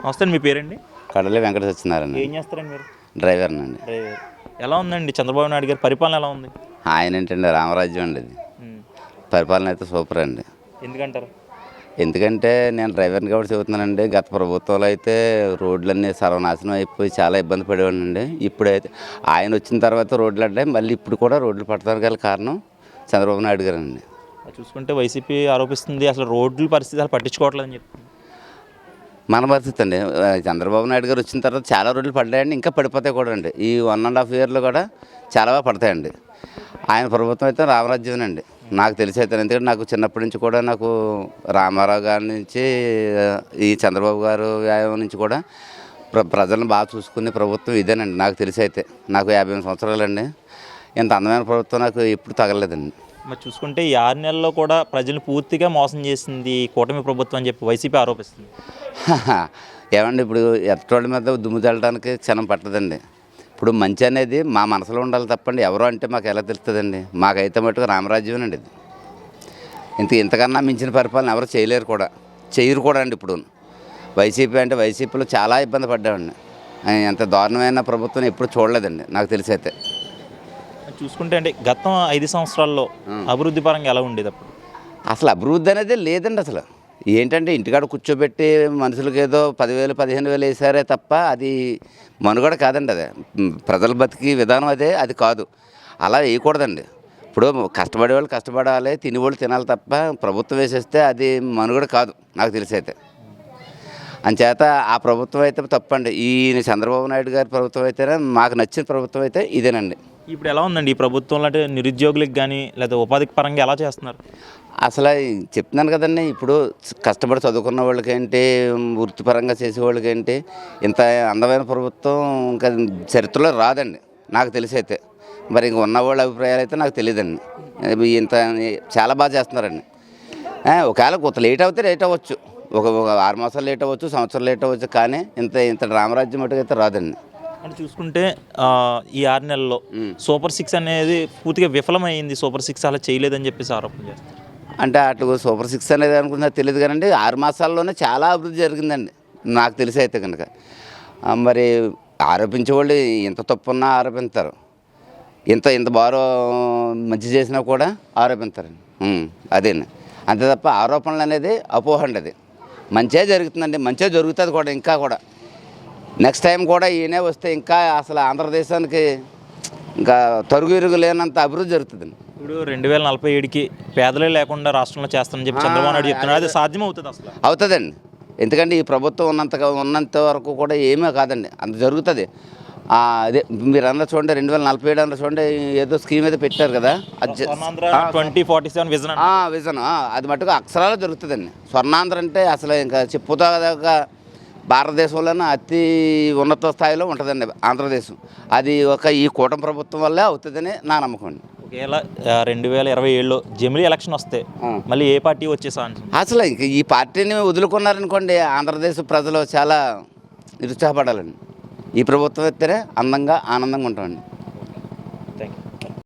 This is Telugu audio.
నమస్తే అండి, మీ పేరండి? కడలి వెంకట సత్యనారాయణ. ఏం చేస్తారండి మీరు? డ్రైవర్నండి. డ్రైవర్. ఎలా ఉందండి చంద్రబాబు నాయుడు గారి పరిపాలన ఎలా ఉంది? ఆయన ఏంటండి రామరాజ్యం అండి ఇది. పరిపాలన అయితే సూపర్ అండి. ఎందుకంటారు? ఎందుకంటే నేను డ్రైవర్ని కాబట్టి చెబుతున్నానండి. గత ప్రభుత్వంలో అయితే రోడ్లన్నీ సర్వనాశనం అయిపోయి చాలా ఇబ్బంది పడేవాడినండి. ఇప్పుడైతే ఆయన వచ్చిన తర్వాత రోడ్లు అంటే మళ్ళీ ఇప్పుడు కూడా రోడ్లు పడతానికి గల కారణం చంద్రబాబు నాయుడు గారు అండి. చూసుకుంటే వైసీపీ ఆరోపిస్తుంది అసలు రోడ్ల పరిస్థితి అసలు పట్టించుకోవట్లేదని చెప్తుంది. మన పరిస్థితి అండి. చంద్రబాబు నాయుడు గారు వచ్చిన తర్వాత చాలా రోడ్లు పడ్డాయండి, ఇంకా పడిపోతాయి కూడా అండి. ఈ 1.5 ఇయర్లో కూడా చాలా బాగా పడతాయండి. ఆయన ప్రభుత్వం అయితే రామరాజ్యమేనండి నాకు తెలిసి అయితే. ఎందుకంటే నాకు చిన్నప్పటి నుంచి కూడా నాకు రామారావు గారి నుంచి ఈ చంద్రబాబు గారు నుంచి కూడా ప్రజలను బాగా చూసుకునే ప్రభుత్వం ఇదేనండి నాకు తెలిసి అయితే. నాకు 58 సంవత్సరాలండి. ఇంత అందమైన ప్రభుత్వం నాకు ఎప్పుడు తగలలేదండి. మరి చూసుకుంటే ఈ 6 నెలల్లో కూడా ప్రజలు పూర్తిగా మోసం చేసింది కూటమి ప్రభుత్వం అని చెప్పి వైసీపీ ఆరోపిస్తుంది. ఏమండి, ఇప్పుడు ఎట్టోళ్ళ మీద దుమ్ము చల్లడానికి క్షణం పట్టదండి. ఇప్పుడు మంచి అనేది మా మనసులో ఉండాలి తప్పండి ఎవరో అంటే మాకు ఎలా తెలుస్తుందండి. మాకైతే మటుకు రామరాజ్యమేనండి ఇది. ఇంతకన్నా మించిన పరిపాలన ఎవరు చేయలేరు కూడా, చేయరు కూడా అండి. ఇప్పుడు వైసీపీ అంటే వైసీపీలో చాలా ఇబ్బంది పడ్డామండి. ఎంత దారుణమైన ప్రభుత్వం ఎప్పుడు చూడలేదండి నాకు తెలిసి అయితే. చూసుకుంటే అంటే గతం 5 సంవత్సరాల్లో అభివృద్ధి పరంగా ఎలా ఉండేది అప్పుడు? అసలు అభివృద్ధి అనేది లేదండి. అసలు ఏంటంటే ఇంటికాడ కూర్చోబెట్టి మనుషులకి ఏదో 10,000 15,000 వేసారే తప్ప అది మనుగడ కాదండి. అదే ప్రజల బతికి విధానం అదే, అది కాదు. అలా వేయకూడదండి. ఇప్పుడు కష్టపడే వాళ్ళు కష్టపడాలి, తినేవాళ్ళు తినాలి తప్ప ప్రభుత్వం వేసేస్తే అది మనుగడ కాదు నాకు తెలిసి అయితే. అంచేత ఆ ప్రభుత్వం అయితే తప్పండి. ఈ చంద్రబాబు నాయుడు గారి ప్రభుత్వం అయితేనే మాకు నచ్చిన ప్రభుత్వం అయితే ఇదేనండి. ఇప్పుడు ఎలా ఉందండి ఈ ప్రభుత్వంలో? అంటే నిరుద్యోగులకు కానీ లేదా ఉపాధి పరంగా ఎలా చేస్తున్నారు? అసలు చెప్తున్నాను కదండి, ఇప్పుడు కష్టపడి చదువుకున్న వాళ్ళకేంటి, వృత్తిపరంగా చేసేవాళ్ళకి ఏంటి, ఇంత అందమైన ప్రభుత్వం ఇంకా చరిత్రలో రాదండి నాకు తెలిసి అయితే. మరి ఇంక ఉన్నవాళ్ళ అభిప్రాయాలు అయితే నాకు తెలియదండి. ఇంత చాలా బాగా చేస్తున్నారండి. ఒకవేళ కొంత లేట్ అవుతే లేట్ అవ్వచ్చు, ఒక 6 మాసాలు లేట్ అవ్వచ్చు, సంవత్సరం లేట్ అవ్వచ్చు, కానీ ఇంత రామరాజ్యం మటుకైతే రాదండి. అంటే చూసుకుంటే ఈ 6 నెలల్లో సూపర్ 6 అనేది పూర్తిగా విఫలమైంది, సూపర్ 6 అలా చేయలేదని చెప్పేసి ఆరోపణ చేస్తారు. అంటే అటు సూపర్ 6 అనేది అనుకున్నా తెలియదు కానండి, 6 మాసాల్లోనే చాలా అభివృద్ధి జరిగిందండి నాకు తెలిసి అయితే కనుక. మరి ఆరోపించే వాళ్ళు ఎంత తప్పున్నా ఆరోపిస్తారు, ఇంత బాగా మంచి చేసినా కూడా ఆరోపిస్తారండి. అదేండి, అంతే తప్ప ఆరోపణలు అనేది అపోహ అండి. అది మంచిగా జరుగుతుందండి, మంచిగా జరుగుతుంది కూడా. ఇంకా కూడా నెక్స్ట్ టైం కూడా ఈయనే వస్తే ఇంకా అసలు ఆంధ్రదేశానికి ఇంకా తరుగు ఇరుగు లేనంత అభివృద్ధి జరుగుతుందండి. ఇప్పుడు 2047కి పేదలే లేకుండా రాష్ట్రంలో చేస్తానని చెప్పి చంద్రబాబు నాయుడు చెప్తున్నారు. అది సాధ్యం అవుతుంది? అసలు అవుతుందండి. ఎందుకంటే ఈ ప్రభుత్వం ఉన్నంత వరకు కూడా ఏమీ కాదండి, అంత జరుగుతుంది. అదే మీరు అన్న చూడండి, 2047 అన్న చూడండి, ఏదో స్కీమ్ అయితే పెట్టారు కదా, అది 2047 విజన్ అది మటుకు అక్షరాలు జరుగుతుందండి. స్వర్ణాంధ్ర అంటే అసలు ఇంకా చెప్పుతాగా భారతదేశంలోనే అతి ఉన్నత స్థాయిలో ఉంటుందండి ఆంధ్రదేశం. అది ఈ కూటమి ప్రభుత్వం వల్లే అవుతుందని నా నమ్మకం అండి. ఒకవేళ 2027లో జమిలీ ఎలక్షన్ వస్తే మళ్ళీ ఏ పార్టీ వచ్చేసా? అసలు ఇంక ఈ పార్టీని వదులుకున్నారనుకోండి ఆంధ్రదేశ ప్రజలు చాలా నిరుత్సాహపడాలండి. ఈ ప్రభుత్వం ఎత్తేనే అందంగా ఆనందంగా ఉంటామండి.